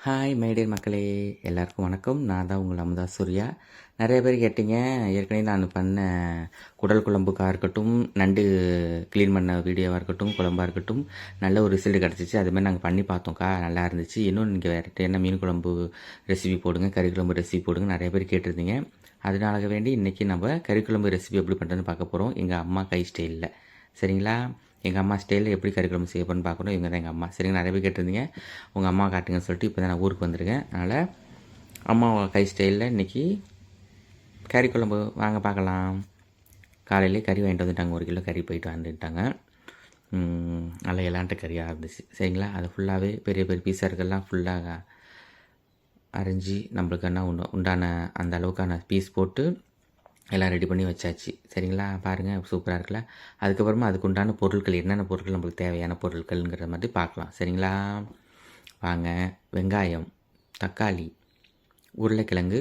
Hi my dear மக்களே, எல்லாருக்கும் வணக்கம். நான் தான் உங்கள் அமுதா சூர்யா. நிறைய பேர் கேட்டீங்க, ஏற்கனவே நான் பண்ண குடல் குழம்புக்காக இருக்கட்டும், நண்டு க்ளீன் பண்ண வீடியோவாக இருக்கட்டும், குழம்பாக இருக்கட்டும், நல்ல ஒரு ரிசல்ட் கிடச்சிச்சு. அதுமாதிரி நாங்கள் பண்ணி பார்த்தோம்க்கா, நல்லா இருந்துச்சு. இன்னும் நீங்கள் வேறு என்ன மீன் குழம்பு ரெசிபி போடுங்க, கறி குழம்பு ரெசிபி போடுங்க, நிறைய பேர் கேட்டிருந்தீங்க. அதனால வேண்டி இன்றைக்கி நம்ம கறி குழம்பு ரெசிபி எப்படி பண்ணுறதுன்னு பார்க்க போகிறோம், எங்கள் அம்மா கை ஸ்டைலில். சரிங்களா? எங்கள் அம்மா ஸ்டைலில் எப்படி கறி குழம்பு செய்யப்போன்னு பார்க்கணும். இவங்க தான் எங்கள் அம்மா. சரிங்க, நிறைய பேர் கேட்டிருந்தீங்க உங்கள் அம்மா காட்டுங்கன்னு சொல்லிட்டு. இப்போ தான் நான் ஊருக்கு வந்திருக்கேன். அதனால் அம்மா கை ஸ்டைலில் இன்றைக்கி கறி குழம்பு வாங்க பார்க்கலாம். காலையிலே கறி வாங்கிட்டு வந்துட்டாங்க, 1 கிலோ கறி போயிட்டு வந்துட்டாங்க. நல்லா இலாண்ட கறியாக இருந்துச்சு. சரிங்களா? அது ஃபுல்லாகவே பெரிய பெரிய பீஸாக இருக்கலாம், ஃபுல்லாக அரைஞ்சி நம்மளுக்கு என்ன உண்டான அந்த அளவுக்கான பீஸ் போட்டு எல்லாம் ரெடி பண்ணி வச்சாச்சு. சரிங்களா? பாருங்கள், சூப்பராக இருக்குல்ல. அதுக்கப்புறமா அதுக்கு உண்டான பொருட்கள் என்னென்ன பொருட்கள் நம்மளுக்கு தேவையான பொருட்கள்ங்கிற மாதிரி பார்க்கலாம். சரிங்களா? வாங்க. வெங்காயம், தக்காளி, உருளைக்கிழங்கு,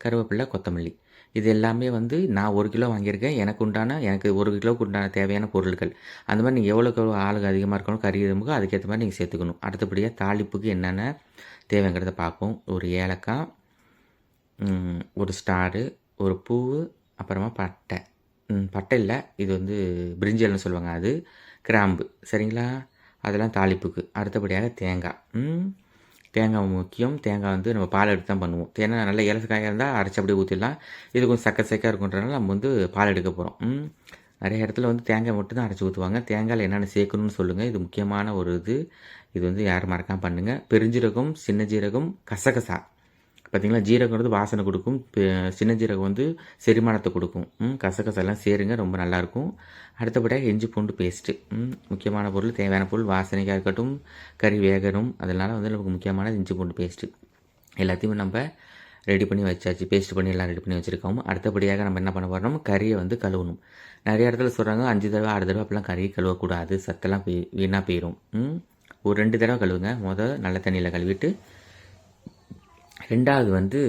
கருவேப்பிலை, கொத்தமல்லி, இது எல்லாமே நான் 1 கிலோ வாங்கியிருக்கேன். எனக்கு 1 கிலோவுக்கு உண்டான தேவையான பொருட்கள். அந்த மாதிரி நீங்கள் எவ்வளோக்கு ஆளுக்கு அதிகமாக இருக்கணும், கறி எதுமுக்கோ அதுக்கேற்ற மாதிரி நீங்கள் சேர்த்துக்கணும். அடுத்தபடியாக தாளிப்புக்கு என்னென்ன தேவைங்கிறத பார்ப்போம். ஒரு ஏலக்காய், ஒரு ஸ்டாரு, ஒரு பூவு, அப்புறமா பட்டை. பட்டை இல்லை, இது பிரிஞ்சல்னு சொல்லுவாங்க, அது கிராம்பு. சரிங்களா? அதெல்லாம் தாளிப்புக்கு. அடுத்தபடியாக தேங்காய். தேங்காய் முக்கியம். தேங்காய் நம்ம பால் எடுத்து தான் பண்ணுவோம். தேங்காய் நல்ல ஏலக்காயாக இருந்தால் அரைச்சி அப்படியே ஊற்றிடலாம். இது கொஞ்சம் சக்கை இருக்குன்றதுனால நம்ம பால் எடுக்க போகிறோம். நிறைய இடத்துல தேங்காய் மட்டும் தான் அரைச்சி ஊற்றுவாங்க. தேங்காயில் என்னென்ன சேர்க்கணும்னு சொல்லுங்கள். இது முக்கியமான ஒரு இது யாரும் மறக்காமல் பண்ணுங்கள். பெருஞ்சீரகம், சின்ன ஜீரகம், கசகசா. பார்த்திங்களா? ஜீரகம் வாசனை கொடுக்கும், சின்ன ஜீரகம் செரிமானத்தை கொடுக்கும். கசகசெல்லாம் சேருங்க, ரொம்ப நல்லாயிருக்கும். அடுத்தபடியாக இஞ்சி பூண்டு பேஸ்ட்டு. முக்கியமான பொருள், தேவையான பொருள், வாசனைக்காக இருக்கட்டும், கறி வேகணும். அதனால் நமக்கு முக்கியமானது இஞ்சி பூண்டு பேஸ்ட்டு. எல்லாத்தையுமே நம்ம ரெடி பண்ணி வச்சாச்சு. பேஸ்ட் பண்ணி எல்லாம் ரெடி பண்ணி வச்சுருக்கோம். அடுத்தபடியாக நம்ம என்ன பண்ண போகிறோம், கறியை கழுவணும். நிறைய இடத்துல சொல்கிறாங்க 5 தடவை 6 தடவை அப்படிலாம் கறி கழுவக்கூடாது, சத்தெல்லாம் வீணாக போயிடும். ஒரு 2 தடவை கழுவுங்க. நல்ல தண்ணியில் கழுவிட்டு, 2வது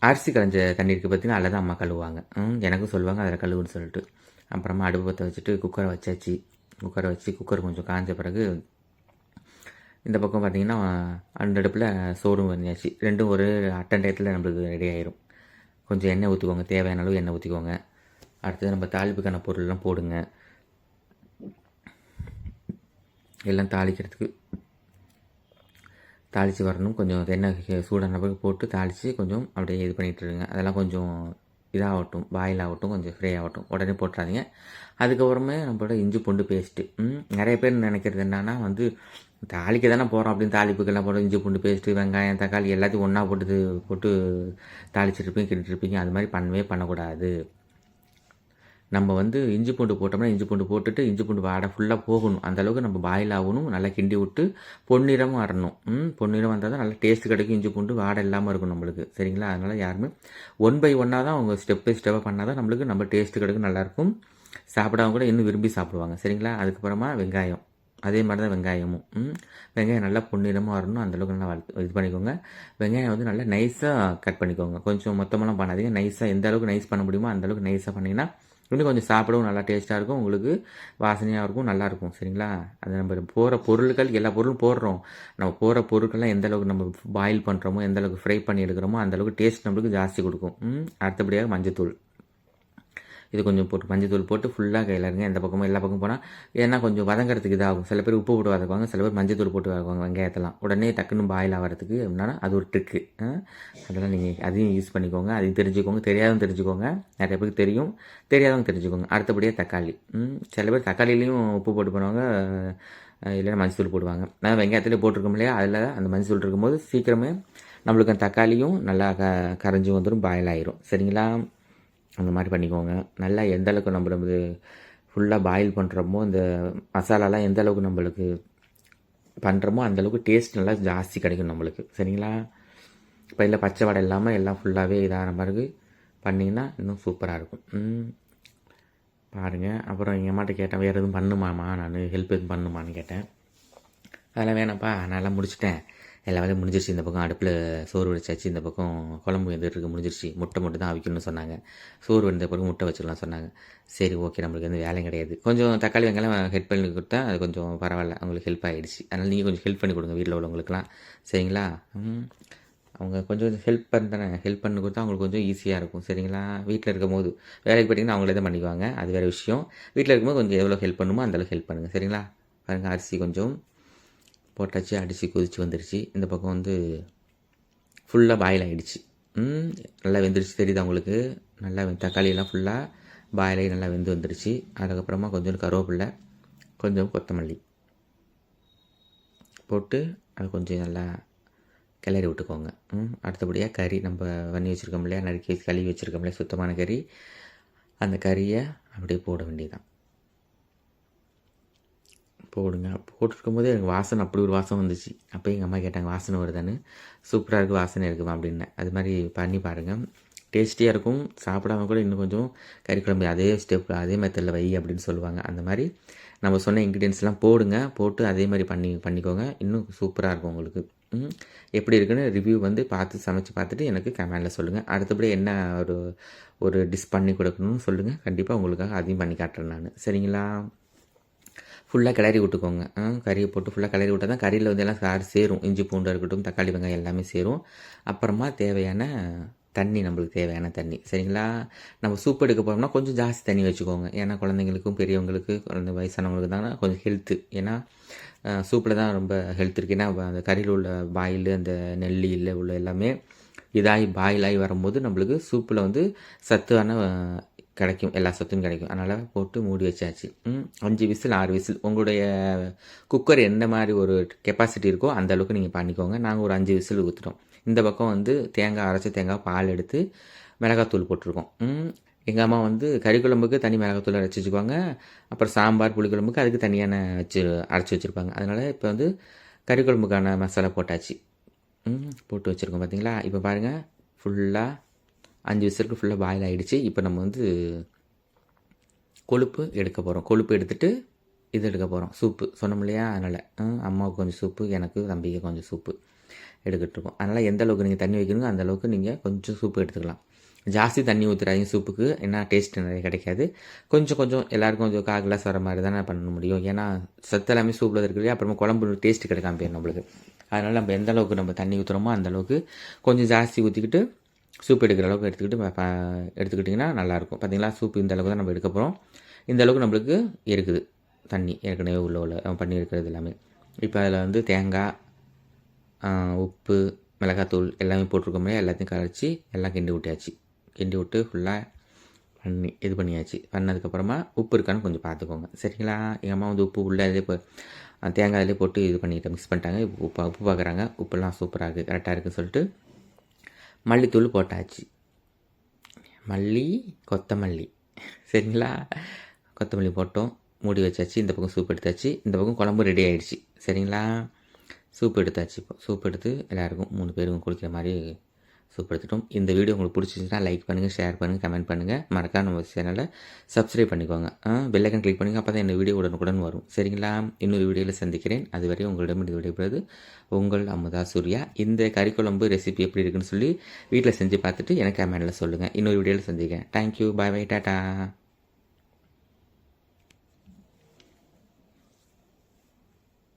அரிசி களைஞ்ச தண்ணி இருக்குது பார்த்திங்கன்னா, அதில் தான் அம்மா கழுவுவாங்க. எனக்கும் சொல்லுவாங்க அதில் கழுவுன்னு சொல்லிட்டு. அப்புறமா அடுப்பு பற்ற வச்சுட்டு குக்கரை வச்சாச்சு. குக்கரை வச்சு குக்கர் கொஞ்சம் காஞ்ச பிறகு இந்த பக்கம் பார்த்திங்கன்னா 2 அடுப்பில் சோறும் பண்ணியாச்சு. ரெண்டும் ஒரு டயத்தில் நம்மளுக்கு ரெடி ஆயிரும். கொஞ்சம் எண்ணெய் ஊற்றிக்கோங்க, தேவையான அளவு எண்ணெய் ஊற்றிக்கோங்க. அடுத்தது நம்ம தாளிப்புக்கான பொருள்லாம் போடுங்க. எல்லாம் தாளிக்கிறதுக்கு தாளித்து வரணும். கொஞ்சம் எண்ணெய் சூடான பிறகு போட்டு தாளித்து கொஞ்சம் அப்படியே இது பண்ணிட்டுருங்க. அதெல்லாம் கொஞ்சம் இதாகட்டும், பாயில் ஆகட்டும், கொஞ்சம் ஃப்ரை ஆகட்டும். உடனே போட்டுறாதீங்க. அதுக்கப்புறமே நம்மளோட இஞ்சி பூண்டு பேஸ்ட்டு. நிறைய பேர் நினைக்கிறது என்னன்னா தாளிக்க தானே போகிறோம் அப்படின்னு தாளிப்புக்கெல்லாம் போட்டு இஞ்சி பூண்டு பேஸ்ட்டு, வெங்காயம், தக்காளி எல்லாத்தையும் ஒன்றா போட்டு தாளிச்சிட்ருப்பீங்க, கிண்டிருப்பீங்க. அது மாதிரி பண்ணக்கூடாது. நம்ம இஞ்சி பூண்டு போட்டோம்னா இஞ்சி பூண்டு போட்டுட்டு இஞ்சி பூண்டு வாடை ஃபுல்லாக போகணும். அந்தளவுக்கு நம்ம பாயில் ஆகணும். நல்லா கிண்டி விட்டு பொன்னிறமும் வரணும். பொன்னிறம் வந்தால் தான் நல்லா டேஸ்ட் கிடைக்கும். இஞ்சி பூண்டு வாடை இல்லாமல் இருக்கும் நம்மளுக்கு. சரிங்களா? அதனால் யாருமே 1 by 1 தான் அவங்க ஸ்டெப் பை ஸ்டெப்பாக பண்ணால் தான் நம்மளுக்கு நம்ம டேஸ்ட்டு கிடைக்கும், நல்லாயிருக்கும். சாப்பிடாம கூட இன்னும் விரும்பி சாப்பிடுவாங்க. சரிங்களா? அதுக்கப்புறமா வெங்காயம். அதே மாதிரி தான் வெங்காயமும். வெங்காயம் நல்லா பொன்னிறமாக வரணும். அந்தளவுக்கு நல்லா இது பண்ணிக்கோங்க. வெங்காயம் நல்லா நைஸாக கட் பண்ணிக்கோங்க. கொஞ்சம் மொத்தமெல்லாம் பண்ணாதீங்க. நைஸாக எந்த அளவுக்கு நைஸ் பண்ண முடியுமோ அந்தளவுக்கு நைஸாக பண்ணிங்கன்னா இன்னும் கொஞ்சம் சாப்பிடவும் நல்லா டேஸ்ட்டாக இருக்கும், உங்களுக்கு வாசனையாக இருக்கும், நல்லாயிருக்கும். சரிங்களா? அது நம்ம போகிற பொருட்கள், எல்லா பொருளும் போடுறோம். நம்ம போகிற பொருட்கள்லாம் எந்தளவுக்கு நம்ம பாயில் பண்ணுறோமோ, எந்தளவுக்கு ஃப்ரை பண்ணி எடுக்கிறோமோ அந்தளவுக்கு டேஸ்ட் நம்மளுக்கு ஜாஸ்தி கொடுக்கும். அடுத்தபடியாக மஞ்சத்தூள். இது கொஞ்சம் போட்டு மஞ்சத்தூள் போட்டு ஃபுல்லாக கையில் இருங்க. எந்த பக்கமும் எல்லா பக்கம் போனால் ஏன்னா கொஞ்சம் வதங்கிறதுக்கு இதாகும். சில பேர் உப்பு போட்டு வதக்குவாங்க, சில பேர் மஞ்சத்தூள் போட்டு வதக்குவாங்க. வெங்காயத்தெல்லாம் உடனே டக்குன்னு பாயில் ஆகிறதுக்கு அப்படின்னா அது ஒரு ட்ரிக்கு. அதெல்லாம் நீங்கள் அதையும் யூஸ் பண்ணிக்கோங்க, அதையும் தெரிஞ்சுக்கோங்க. தெரியாதவங்க தெரிஞ்சுக்கோங்க, நிறைய பேருக்கு தெரியும், தெரியாதவங்க தெரிஞ்சுக்கோங்க. அடுத்தபடியாக தக்காளி. சில பேர் தக்காளிலையும் உப்பு போட்டு பண்ணுவாங்க, இல்லைன்னா மஞ்சத்தூள் போடுவாங்க. நான் வெங்காயத்துலேயே போட்டிருக்கோம் இல்லையா, அதில் அந்த மஞ்சத்தூள் இருக்கும்போது சீக்கிரமே நம்மளுக்கு அந்த தக்காளியும் நல்லா கரைஞ்சி வந்துடும், பாயில் ஆயிரும். சரிங்களா? அந்த மாதிரி பண்ணிக்கோங்க. நல்லா எந்த அளவுக்கு நம்ம ஃபுல்லாக பாயில் பண்ணுறோமோ, இந்த மசாலாலாம் எந்த அளவுக்கு நம்மளுக்கு பண்ணுறோமோ அந்தளவுக்கு டேஸ்ட் நல்லா ஜாஸ்தி கிடைக்கும் நம்மளுக்கு. சரிங்களா? இப்போ இல்லை பச்சை வடை இல்லாமல் எல்லாம் ஃபுல்லாகவே இதாகிற மாதிரி பண்ணிங்கன்னா இன்னும் சூப்பராக இருக்கும். பாருங்கள். அப்புறம் எங்கள் அம்மாட்ட கேட்டேன், வேறு எதுவும் பண்ணுமாம்மா, நான் ஹெல்ப் எதுவும் பண்ணுமான்னு கேட்டேன். அதெல்லாம் வேணாம்ப்பா, நான் எல்லாம் முடிச்சிட்டேன், எல்லா வேலையும் முடிஞ்சிருச்சு. இந்த பக்கம் அடுப்பில் சோறு வச்சாச்சு, இந்த பக்கம் குழம்பு வெந்துட்டுருக்கு, முடிஞ்சிருச்சு. முட்டை மட்டும் தான் அவிக்கணும்னு சொன்னாங்க. சோறு வெந்த பிறகு முட்டை வச்சிடலாம் சொன்னாங்க. சரி ஓகே, நம்மளுக்கு வந்து வேலையும் கிடையாது. கொஞ்சம் தக்காளி வெங்காயம் ஹெல்ப் பண்ணி கொடுத்தா அது கொஞ்சம் பரவாயில்ல, அவங்களுக்கு ஹெல்ப் ஆகிடுச்சு. அதனால் நீங்கள் கொஞ்சம் ஹெல்ப் பண்ணி கொடுங்க வீட்டில் உள்ளவங்களுக்குலாம், சரிங்களா? அவங்க கொஞ்சம் ஹெல்ப் பண்ணி கொடுத்தா அவங்களுக்கு கொஞ்சம் ஈஸியாக இருக்கும், சரிங்களா? வீட்டில் இருக்கும் போது வேலைக்கு போய்ட்டிங்கன்னா அவங்களே தான் பண்ணிக்குவாங்க, அது வேறு விஷயம். வீட்டில் இருக்கும்போது கொஞ்சம் எவ்வளோ ஹெல்ப் பண்ணுமோ அந்தளவுக்கு ஹெல்ப் பண்ணுங்கள், சரிங்களா? பாருங்கள், அரிசி கொஞ்சம் போட்டாச்சு, அடித்து கொதிச்சு வந்துடுச்சு. இந்த பக்கம் வந்து ஃபுல்லாக பாயில் ஆகிடுச்சு. நல்லா வெந்துடுச்சு, தெரியுது அவங்களுக்கு. நல்லா தக்காளியெல்லாம் ஃபுல்லாக பாயில் ஆகி நல்லா வெந்து வந்துடுச்சு. அதுக்கப்புறமா கொஞ்சம் கருவேப்பிலை, கொஞ்சம் கொத்தமல்லி போட்டு அது கொஞ்சம் நல்லா கிளறி விட்டுக்கோங்க. அடுத்தபடியாக கறி நம்ம பண்ணி வச்சுருக்கோம் இல்லையா, நறுக்கி கழுவி வச்சுருக்கோம் இல்லையா, சுத்தமான கறி. அந்த கறியை அப்படியே போட வேண்டியதான். போடுங்க. போட்டிருக்கும் போதே எனக்கு வாசனை, அப்படி ஒரு வாசம் வந்துச்சு. அப்போ எங்கள் அம்மா கேட்டாங்க, வாசனை வருதான்னு. சூப்பராக இருக்குது, வாசனை இருக்குமா அப்படின்னு. அது மாதிரி பண்ணி பாருங்கள், டேஸ்டியாக இருக்கும். சாப்பிடாம கூட இன்னும் கொஞ்சம் கறி குழம்பு அதே ஸ்டெப் அதே மெத்தடில் வை அப்படின்னு சொல்லுவாங்க. அந்த மாதிரி நம்ம சொன்ன இன்க்ரீடியன்ஸ்லாம் போடுங்க, போட்டு அதே மாதிரி பண்ணிக்கோங்க. இன்னும் சூப்பராக இருக்கும் உங்களுக்கு. எப்படி இருக்குன்னு ரிவ்யூ வந்து சமைச்சு பார்த்துட்டு எனக்கு கமெண்டில் சொல்லுங்கள். அடுத்தபடி என்ன ஒரு டிஷ் பண்ணி கொடுக்கணும்னு சொல்லுங்கள், கண்டிப்பாக உங்களுக்காக அதையும் பண்ணி காட்டுறேன் நான், சரிங்களா? ஃபுல்லாக கிளறி விட்டுக்கோங்க. கறியை போட்டு ஃபுல்லாக கிளறி விட்டால் தான் கறியில் வந்து எல்லாம் சாறு சேரும். இஞ்சி பூண்டு இருக்கட்டும், தக்காளி வெங்காயம் எல்லாமே சேரும். அப்புறமா தேவையான தண்ணி, நம்மளுக்கு தேவையான தண்ணி, சரிங்களா? நம்ம சூப் எடுக்க போகிறோம்னா கொஞ்சம் ஜாஸ்தி தண்ணி வச்சுக்கோங்க. ஏன்னா குழந்தைங்களுக்கும் பெரியவங்களுக்கு, வயசானவங்களுக்கு தானே கொஞ்சம் ஹெல்த்து. ஏன்னா சூப்பில் தான் ரொம்ப ஹெல்த் இருக்குது. ஏன்னா அந்த கறியில் உள்ள பாயில், அந்த நெல்லியில் உள்ள எல்லாமே இதாகி பாயிலாகி வரும்போது நம்மளுக்கு சூப்பில் வந்து சத்தான கிடைக்கும், எல்லா சத்தும் கிடைக்கும். அதனால் போட்டு மூடி வச்சாச்சு. 5 விசில் 6 விசில் உங்களுடைய குக்கர் எந்த மாதிரி ஒரு கெப்பாசிட்டி இருக்கோ அந்த அளவுக்கு நீங்கள் பண்ணிக்கோங்க. நாங்கள் ஒரு 5 விசில் ஊற்றுட்டோம். இந்த பக்கம் வந்து அரைச்ச தேங்காய் பால் எடுத்து மிளகாத்தூள் போட்டிருக்கோம். எங்கள் அம்மா வந்து கறி குழம்புக்கு தனி மிளகாத்தூள் அரைச்சி வச்சுக்குவாங்க. அப்புறம் சாம்பார் புளிக்குழம்புக்கு அதுக்கு தனியான அரைச்சி வச்சுருப்பாங்க. அதனால் இப்போ வந்து கறி குழம்புக்கான மசாலா போட்டாச்சு, போட்டு வச்சுருக்கோம். பார்த்தீங்களா? இப்போ பாருங்கள், ஃபுல்லாக 5 விசிலுக்கு ஃபுல்லாக பாயில் ஆகிடுச்சு. இப்போ நம்ம வந்து கொழுப்பு எடுக்க போகிறோம். கொழுப்பு எடுத்துகிட்டு இது எடுக்க போகிறோம், சூப்பு சொன்னோம் இல்லையா? அதனால் அம்மாவுக்கு கொஞ்சம் சூப்பு, எனக்கு தம்பிக்கு கொஞ்சம் சூப்பு எடுத்துகிட்ருக்கோம். அதனால் எந்த அளவுக்கு நீங்கள் தண்ணி வைக்கிறீங்க அந்த அளவுக்கு நீங்கள் கொஞ்சம் சூப்பு எடுத்துக்கலாம். ஜாஸ்தி தண்ணி ஊற்றுறாங்க சூப்புக்கு, ஏன்னா டேஸ்ட் நிறைய கிடைக்காது. கொஞ்சம் எல்லாருக்கும் கொஞ்சம் 1/4 கிளாஸ் வர மாதிரி தானே பண்ண முடியும். ஏன்னா சத்து எல்லாமே சூப்பில் இருக்குது இல்லையா? அப்புறமா குழம்பு டேஸ்ட்டு கிடைக்காம போயிடும் நம்மளுக்கு. அதனால் நம்ம எந்த அளவுக்கு நம்ம தண்ணி ஊற்றுறோமோ அந்த அளவுக்கு கொஞ்சம் ஜாஸ்தி ஊற்றிக்கிட்டு சூப் எடுக்கிற அளவுக்கு எடுத்துக்கிட்டிங்கன்னா நல்லாயிருக்கும். பார்த்திங்களா? சூப் இந்த அளவுக்கு தான் நம்ம எடுக்க போகிறோம். இந்த அளவுக்கு நம்மளுக்கு இருக்குது தண்ணி, ஏற்கனவே உள்ள பண்ணி இருக்கிறது எல்லாமே. இப்போ அதில் வந்து தேங்காய், உப்பு, மிளகாத்தூள் எல்லாமே போட்டிருக்கோம் இல்லையா? எல்லாத்தையும் கரைச்சி எல்லாம் கிண்டி விட்டாச்சு. கிண்டி விட்டு ஃபுல்லாக இது பண்ணியாச்சு. பண்ணதுக்கப்புறமா உப்பு இருக்கான்னு கொஞ்சம் பார்த்துக்கோங்க, சரிங்களா? எங்கள் அம்மா வந்து உப்பு உள்ளே தேங்காய் அதிலே போட்டு இது பண்ணிட்டு மிக்ஸ் பண்ணிட்டாங்க. உப்பு பார்க்குறாங்க, உப்புலாம் சூப்பராக இருக்குது, கரெக்டாக இருக்குதுன்னு சொல்லிட்டு மல்லித்தூள் போட்டாச்சு. கொத்தமல்லி, சரிங்களா? கொத்தமல்லி போட்டோம், மூடி வச்சாச்சு. இந்த பக்கம் சூப் எடுத்தாச்சு, இந்த பக்கம் குழம்பு ரெடி ஆகிடுச்சு, சரிங்களா? சூப் எடுத்தாச்சு. இப்போ சூப் எடுத்து எல்லாேருக்கும் 3 பேருக்கும் குடிக்கிற மாதிரி சூப் எடுத்துட்டோம். இந்த வீடியோ உங்களுக்கு பிடிச்சிருந்துச்சுன்னா லைக் பண்ணுங்கள், ஷேர் பண்ணுங்கள், கமெண்ட் பண்ணுங்கள். மறக்காம நம்ம சேனலை சப்ஸ்கிரைப் பண்ணிக்கோங்க. பெல் ஐக்கன் கிளிக் பண்ணுங்கள், அப்போ தான் இந்த வீடியோ உடனுக்குடன் வரும், சரிங்களா? இன்னொரு வீடியோவில் சந்திக்கிறேன். அதுவரை உங்களிடம் இது விடைபெறுவது உங்கள் அமுதா சூர்யா. இந்த கறிக்குழம்பு ரெசிபி எப்படி இருக்குன்னு சொல்லி வீட்டில் செஞ்சு பார்த்துட்டு எனக்கு கமெண்டில் சொல்லுங்கள். இன்னொரு வீடியோவில் சந்திக்கிறேன். தேங்க்யூ, பாய், டாட்டா.